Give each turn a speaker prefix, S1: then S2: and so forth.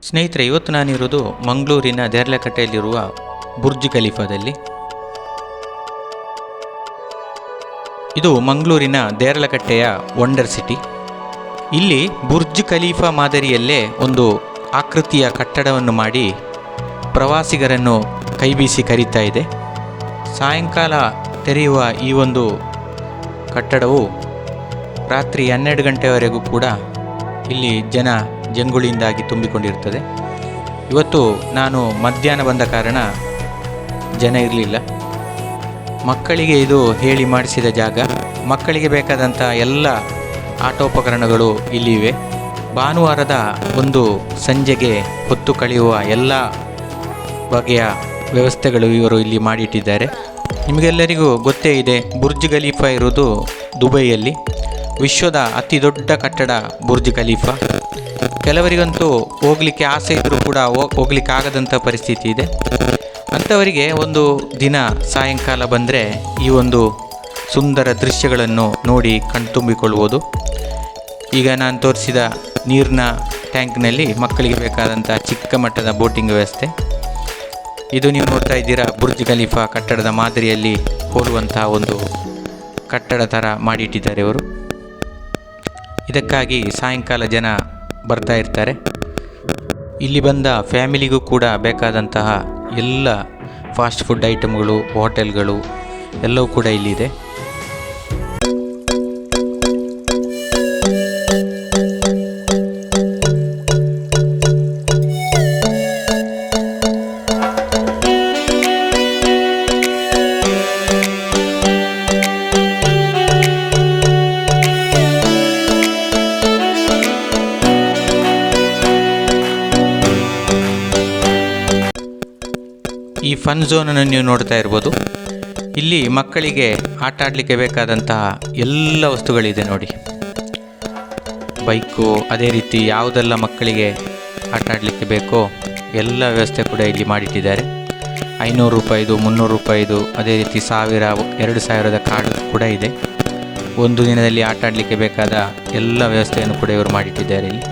S1: ಸ್ನೇಹಿತರೆ, ಇವತ್ತು ನಾನಿರೋದು ಮಂಗಳೂರಿನ ದೇರ್ಲಕಟ್ಟೆಯಲ್ಲಿರುವ ಬುರ್ಜ್ ಖಲೀಫಾದಲ್ಲಿ. ಇದು ಮಂಗಳೂರಿನ ದೇರಳಕಟ್ಟೆಯ ವಂಡರ್ ಸಿಟಿ. ಇಲ್ಲಿ ಬುರ್ಜ್ ಖಲೀಫಾ ಮಾದರಿಯಲ್ಲೇ ಒಂದು ಆಕೃತಿಯ ಕಟ್ಟಡವನ್ನು ಮಾಡಿ ಪ್ರವಾಸಿಗರನ್ನು ಕೈಬೀಸಿ ಕರೀತಾ ಇದೆ. ಸಾಯಂಕಾಲ ತೆರೆಯುವ ಈ ಒಂದು ಕಟ್ಟಡವು ರಾತ್ರಿ 12 ಗಂಟೆವರೆಗೂ ಕೂಡ ಇಲ್ಲಿ ಜನ ಜಂಗುಳಿಯಿಂದಾಗಿ ತುಂಬಿಕೊಂಡಿರುತ್ತದೆ. ಇವತ್ತು ನಾನು ಮಧ್ಯಾಹ್ನ ಬಂದ ಕಾರಣ ಜನ ಇರಲಿಲ್ಲ. ಮಕ್ಕಳಿಗೆ ಇದು ಹೇಳಿ ಮಾಡಿಸಿದ ಜಾಗ. ಮಕ್ಕಳಿಗೆ ಬೇಕಾದಂಥ ಎಲ್ಲ ಆಟೋಪಕರಣಗಳು ಇಲ್ಲಿ ಇವೆ. ಭಾನುವಾರದ ಒಂದು ಸಂಜೆಗೆ ಹೊತ್ತು ಕಳೆಯುವ ಎಲ್ಲ ಬಗೆಯ ವ್ಯವಸ್ಥೆಗಳು ಇವರು ಇಲ್ಲಿ ಮಾಡಿಟ್ಟಿದ್ದಾರೆ. ನಿಮಗೆಲ್ಲರಿಗೂ ಗೊತ್ತೇ ಇದೆ, ಬುರ್ಜ್ ಖಲೀಫಾ ಇರುವುದು ದುಬೈಯಲ್ಲಿ. ವಿಶ್ವದ ಅತಿ ದೊಡ್ಡ ಕಟ್ಟಡ ಬುರ್ಜ್ ಖಲೀಫಾ. ಕೆಲವರಿಗಂತೂ ಹೋಗಲಿಕ್ಕೆ ಆಸೆ ಇದ್ದರೂ ಕೂಡ ಹೋಗ್ಲಿಕ್ಕೆ ಆಗದಂಥ ಪರಿಸ್ಥಿತಿ ಇದೆ. ಅಂಥವರಿಗೆ ಒಂದು ದಿನ ಸಾಯಂಕಾಲ ಬಂದರೆ ಈ ಒಂದು ಸುಂದರ ದೃಶ್ಯಗಳನ್ನು ನೋಡಿ ಕಣ್ತುಂಬಿಕೊಳ್ಳುವುದು. ಈಗ ನಾನು ತೋರಿಸಿದ ನೀರಿನ ಟ್ಯಾಂಕ್ನಲ್ಲಿ ಮಕ್ಕಳಿಗೆ ಬೇಕಾದಂಥ ಚಿಕ್ಕ ಮಟ್ಟದ ಬೋಟಿಂಗ್ ವ್ಯವಸ್ಥೆ. ಇದು ನೀವು ನೋಡ್ತಾ ಇದ್ದೀರಾ, ಬುರ್ಜ್ ಖಲೀಫಾ ಕಟ್ಟಡದ ಮಾದರಿಯಲ್ಲಿ ಹೋಲುವಂಥ ಒಂದು ಕಟ್ಟಡ ಥರ ಮಾಡಿಟ್ಟಿದ್ದಾರೆ ಇವರು. ಇದಕ್ಕಾಗಿ ಸಾಯಂಕಾಲ ಜನ ಬರ್ತಾ ಇರ್ತಾರೆ. ಇಲ್ಲಿ ಬಂದ ಫ್ಯಾಮಿಲಿಗೂ ಕೂಡ ಬೇಕಾದಂತಹ ಎಲ್ಲ ಫಾಸ್ಟ್ ಫುಡ್ ಐಟಮ್ಗಳು, ಹೋಟೆಲ್ಗಳು ಎಲ್ಲವೂ ಕೂಡ ಇಲ್ಲಿದೆ. ಈ ಫನ್ ಝೋನನ್ನು ನೀವು ನೋಡ್ತಾ ಇರ್ಬೋದು. ಇಲ್ಲಿ ಮಕ್ಕಳಿಗೆ ಆಟ ಆಡಲಿಕ್ಕೆ ಬೇಕಾದಂತಹ ಎಲ್ಲ ವಸ್ತುಗಳಿದೆ ನೋಡಿ. ಬೈಕು, ಅದೇ ರೀತಿ ಯಾವುದೆಲ್ಲ ಮಕ್ಕಳಿಗೆ ಆಟ ಆಡಲಿಕ್ಕೆ ಬೇಕೋ ಎಲ್ಲ ವ್ಯವಸ್ಥೆ ಕೂಡ ಇಲ್ಲಿ ಮಾಡಿಟ್ಟಿದ್ದಾರೆ. 500 ರೂಪಾಯಿದು, 300 ರೂಪಾಯಿದು, ಅದೇ ರೀತಿ 1000, 2000ದ ಕಾರ್ಡ್ ಕೂಡ ಇದೆ. ಒಂದು ದಿನದಲ್ಲಿ ಆಟ ಆಡಲಿಕ್ಕೆ ಬೇಕಾದ ಎಲ್ಲ ವ್ಯವಸ್ಥೆಯನ್ನು ಕೂಡ ಇವರು ಮಾಡಿಟ್ಟಿದ್ದಾರೆ ಇಲ್ಲಿ.